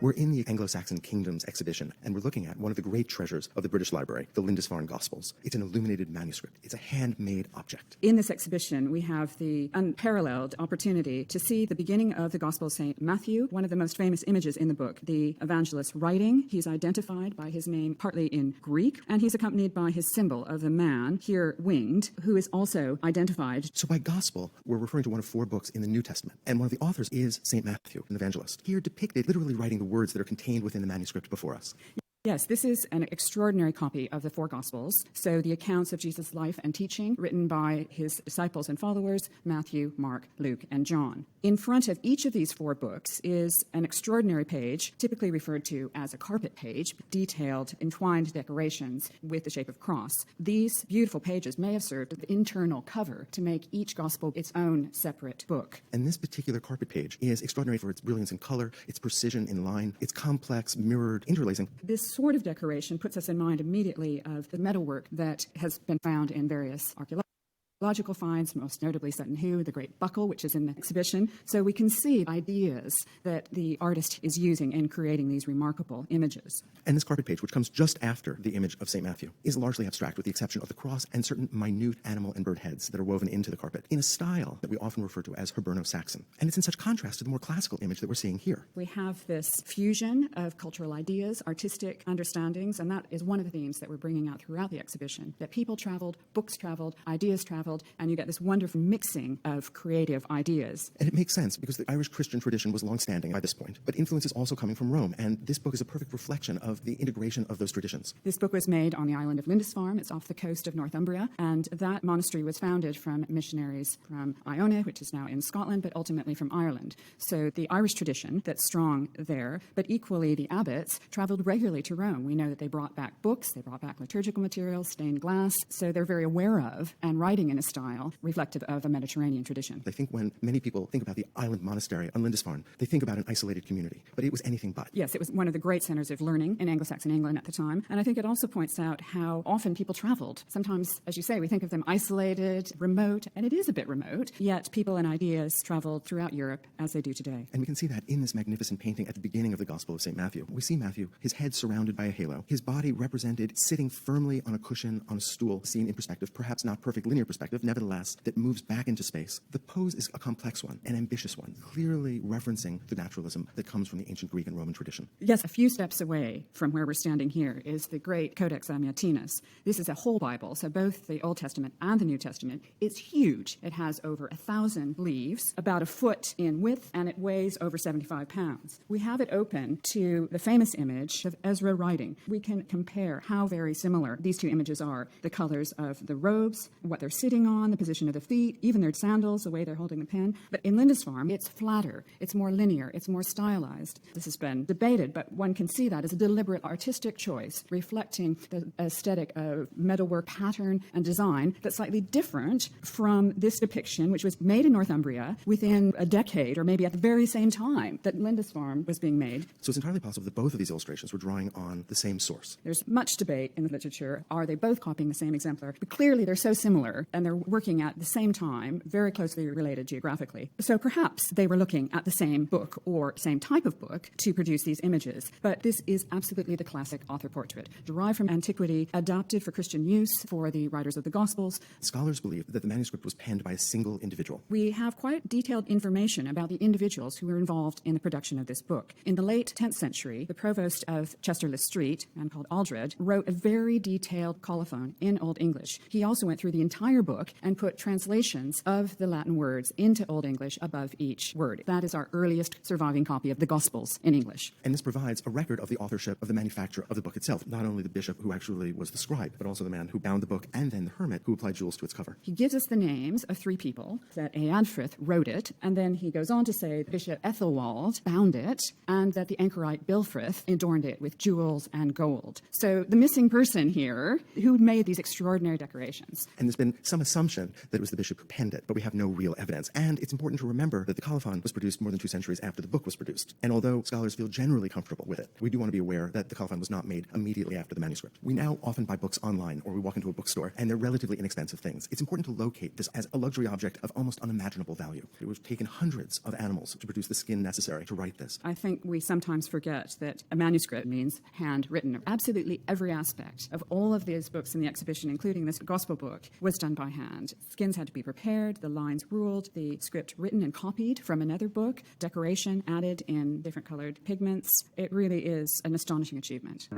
We're in the Anglo-Saxon Kingdoms exhibition, and we're looking at one of the great treasures of the British Library, the Lindisfarne Gospels. It's an illuminated manuscript. It's a handmade object. In this exhibition, we have the unparalleled opportunity to see the beginning of the Gospel of St. Matthew, one of the most famous images in the book, the evangelist writing. He's identified by his name partly in Greek, and he's accompanied by his symbol of the man, here winged, who is also identified. So by gospel, we're referring to one of 4 books in the New Testament, and one of the authors is St. Matthew, an evangelist. Here depicted, literally writing the words that are contained within the manuscript before us. Yes, this is an extraordinary copy of the 4 Gospels. So the accounts of Jesus' life and teaching written by his disciples and followers, Matthew, Mark, Luke, and John. In front of each of these 4 books is an extraordinary page, typically referred to as a carpet page, detailed, entwined decorations with the shape of cross. These beautiful pages may have served as the internal cover to make each Gospel its own separate book. And this particular carpet page is extraordinary for its brilliance in color, its precision in line, its complex, mirrored interlacing. This sort of decoration puts us in mind immediately of the metalwork that has been found in various archaeological finds, most notably Sutton Hoo, the great buckle, which is in the exhibition. So we can see ideas that the artist is using in creating these remarkable images. And this carpet page, which comes just after the image of St. Matthew, is largely abstract with the exception of the cross and certain minute animal and bird heads that are woven into the carpet in a style that we often refer to as Hiberno Saxon. And it's in such contrast to the more classical image that we're seeing here. We have this fusion of cultural ideas, artistic understandings, and that is one of the themes that we're bringing out throughout the exhibition, that people traveled, books traveled, ideas traveled, and you get this wonderful mixing of creative ideas. And it makes sense because the Irish Christian tradition was long-standing by this point, but influence is also coming from Rome, and this book is a perfect reflection of the integration of those traditions. This book was made on the island of Lindisfarne. It's off the coast of Northumbria, and that monastery was founded from missionaries from Iona, which is now in Scotland, but ultimately from Ireland. So the Irish tradition that's strong there, but equally the abbots traveled regularly to Rome. We know that they brought back books, they brought back liturgical materials, stained glass, so they're very aware of and writing in a style reflective of a Mediterranean tradition. I think when many people think about the island monastery on Lindisfarne, they think about an isolated community, but it was anything but. Yes, it was one of the great centers of learning in Anglo-Saxon England at the time, and I think it also points out how often people traveled. Sometimes, as you say, we think of them isolated, remote, and it is a bit remote, yet people and ideas traveled throughout Europe as they do today. And we can see that in this magnificent painting at the beginning of the Gospel of St. Matthew. We see Matthew, his head surrounded by a halo, his body represented sitting firmly on a cushion on a stool, seen in perspective, perhaps not perfect linear perspective, nevertheless, that moves back into space. The pose is a complex one, an ambitious one, clearly referencing the naturalism that comes from the ancient Greek and Roman tradition. Yes, a few steps away from where we're standing here is the great Codex Amiatinus. This is a whole Bible, so both the Old Testament and the New Testament. It's huge. It has over 1,000 leaves, about a foot in width, and it weighs over 75 pounds. We have it open to the famous image of Ezra writing. We can compare how very similar these two images are. The colors of the robes, what they're sitting on, the position of the feet, even their sandals, the way they're holding the pen. But in Lindisfarne, it's flatter, it's more linear, it's more stylized. This has been debated, but one can see that as a deliberate artistic choice, reflecting the aesthetic of metalwork pattern and design that's slightly different from this depiction, which was made in Northumbria within a decade, or maybe at the very same time that Lindisfarne was being made. So it's entirely possible that both of these illustrations were drawing on the same source. There's much debate in the literature. Are they both copying the same exemplar? But clearly they're so similar, and they're working at the same time, very closely related geographically. So perhaps they were looking at the same book or same type of book to produce these images. But this is absolutely the classic author portrait, derived from antiquity, adapted for Christian use for the writers of the Gospels. Scholars believe that the manuscript was penned by a single individual. We have quite detailed information about the individuals who were involved in the production of this book. In the late 10th century, the provost of Chesterless Street, a man called Aldred, wrote a very detailed colophon in Old English. He also went through the entire book and put translations of the Latin words into Old English above each word. That is our earliest surviving copy of the Gospels in English. And this provides a record of the authorship of the manufacture of the book itself, not only the bishop who actually was the scribe, but also the man who bound the book and then the hermit who applied jewels to its cover. He gives us the names of 3 people, that Eadfrith wrote it, and then he goes on to say Bishop Ethelwald bound it, and that the anchorite Bilfrith adorned it with jewels and gold. So the missing person here, who made these extraordinary decorations. And there's been some assumption that it was the bishop who penned it, but we have no real evidence. And it's important to remember that the colophon was produced more than 2 centuries after the book was produced. And although scholars feel generally comfortable with it, we do want to be aware that the colophon was not made immediately after the manuscript. We now often buy books online, or we walk into a bookstore, and they're relatively inexpensive things. It's important to locate this as a luxury object of almost unimaginable value. It was taken hundreds of animals to produce the skin necessary to write this. I think we sometimes forget that a manuscript means handwritten. Absolutely every aspect of all of these books in the exhibition, including this gospel book, was done by hand. Skins had to be prepared, the lines ruled, the script written and copied from another book, decoration added in different colored pigments. It really is an astonishing achievement.